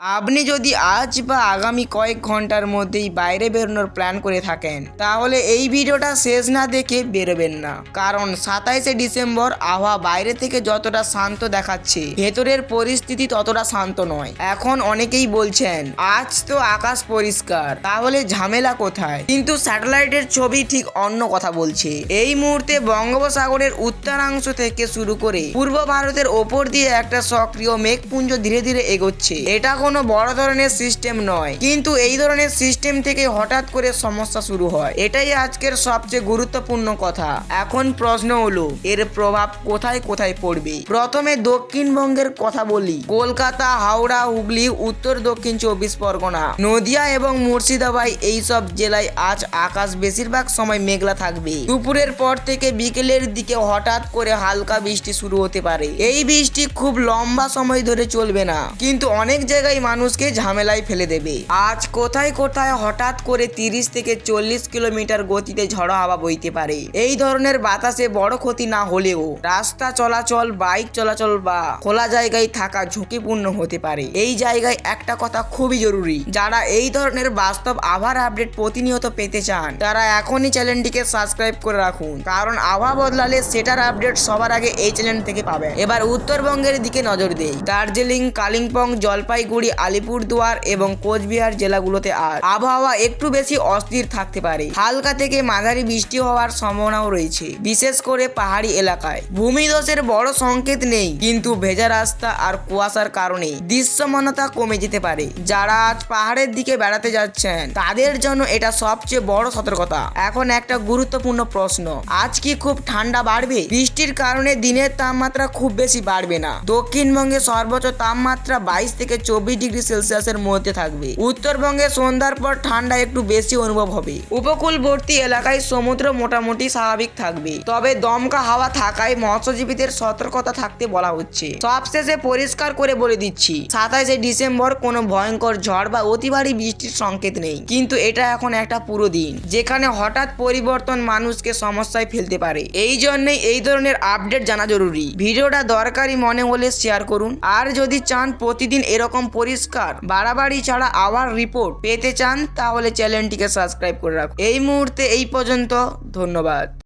আপনি যদি আজ বা আগামী কয়েক ঘন্টার মধ্যেই বাইরে বেরোনোর প্ল্যান করে থাকেন তাহলে এই ভিডিওটা শেষ না দেখে বেরোবেন না, কারণ 27শে ডিসেম্বর আবহাওয়া বাইরে থেকে যতটা শান্ত দেখাচ্ছে ভেতরের পরিস্থিতি ততটা শান্ত নয়। এখন অনেকেই বলছেন আজ তো আকাশ পরিষ্কার, তাহলে ঝামেলা কোথায়? কিন্তু স্যাটেলাইটের ছবি ঠিক অন্য কথা বলছে। এই মুহূর্তে বঙ্গোপসাগরের উত্তরাংশ থেকে শুরু করে পূর্ব ভারতের ওপর দিয়ে একটা সক্রিয় মেঘপুঞ্জ ধীরে ধীরে এগোচ্ছে। এটা কোনো বড় ধরনের সিস্টেম নয়, কিন্তু এই ধরনের সিস্টেম থেকে হঠাৎ করে সমস্যা শুরু হয়। এটাই আজকের সবচেয়ে গুরুত্বপূর্ণ কথা। এখন প্রশ্ন হলো এর প্রভাব কোথায় কোথায় পড়বে। প্রথমে দক্ষিণবঙ্গের কথা বলি। কলকাতা, হাওড়া, হুগলি, উত্তর দক্ষিণ 24 পরগনা, নদিয়া এবং মুর্শিদাবাদ এইসব জেলায় আজ আকাশ বেশিরভাগ সময় মেঘলা থাকবে। দুপুরের পর থেকে বিকেলের দিকে হঠাৎ করে হালকা বৃষ্টি শুরু হতে পারে। এই বৃষ্টি খুব লম্বা সময় ধরে চলবে না, কিন্তু অনেক জায়গায় মানুষকে ঝামেলায় ফেলে দেবে। আজ কোথায় কোথায় হঠাৎ করে 30 থেকে 40 কিলোমিটার গতিতে ঝড়ো হাওয়া বইতে পারে। এই ধরনের বাতাসে বড় ক্ষতি না হলেও রাস্তা চলাচল, বাইক চলাচল বা খোলা জায়গায় থাকা ঝুঁকিপূর্ণ হতে পারে। এই জায়গায় একটা কথা খুবই জরুরি, যারা এই ধরনের বাস্তব আবহাওয়ার আপডেট প্রতিনিয়ত পেতে চান তারা এখনই চ্যানেলটিকে সাবস্ক্রাইব করে রাখুন, কারণ আবহাওয়া বদলালে সেটার আপডেট সবার আগে এই চ্যানেল থেকে পাবেন। এবার উত্তরবঙ্গের দিকে নজর দেই। দার্জিলিং, কালিম্পং, জলপাইগুড়ি, আলিপুরদুয়ার এবং কোচবিহার জেলাগুলোতে আজ আবহাওয়া একটু বেশি অস্থির থাকতে পারে। হালকা থেকে মাঝারি বৃষ্টি হওয়ার সম্ভাবনাও রয়েছে, বিশেষ করে পাহাড়ি এলাকায়। ভূমিধসের বড় সংকেত নেই, কিন্তু ভেজা রাস্তা আর কুয়াশার কারণে দৃশ্যমানতা কমে যেতে পারে। যারা আজ পাহাড়ের দিকে বেড়াতে যাচ্ছেন তাদের জন্য এটা সবচেয়ে বড় সতর্কতা। এখন একটা গুরুত্বপূর্ণ প্রশ্ন, আজ কি খুব ঠান্ডা বাড়বে? বৃষ্টির কারণে দিনের তাপমাত্রা খুব বেশি বাড়বে না। দক্ষিণবঙ্গে সর্বোচ্চ তাপমাত্রা 22 থেকে 24 ডিগ্রি সেলসিয়াসের মধ্যে থাকবে। উত্তরবঙ্গে সন্ধ্যার পর ঠান্ডা একটু বেশি অনুভব হবে। উপকূলবর্তী এলাকায় সমুদ্র মোটামুটি স্বাভাবিক থাকবে, তবে দমকা হাওয়া থাকায় মৎস্যজীবীদের সতর্কতা থাকতে বলা হচ্ছে। সবশেষে পরিষ্কার করে বলে দিচ্ছি, 27শে ডিসেম্বর কোনো ভয়ঙ্কর ঝড় বা অতি ভারী বৃষ্টির সংকেত নেই, কিন্তু এটা এখন একটা পুরো দিন যেখানে হঠাৎ পরিবর্তন মানুষকে সমস্যায় ফেলতে পারে। এই জন্যই এই ধরনের আপডেট জানা জরুরি। ভিডিওটা দরকারি মনে হলে শেয়ার করুন, আর যদি চান প্রতিদিন এরকম পরিষ্কার বাড়াবাড়ি ছাড়া আবার রিপোর্ট পেতে চান তাহলে চ্যানেলটিকে সাবস্ক্রাইব করে রাখুন। এই মুহূর্তে এই পর্যন্ত, ধন্যবাদ।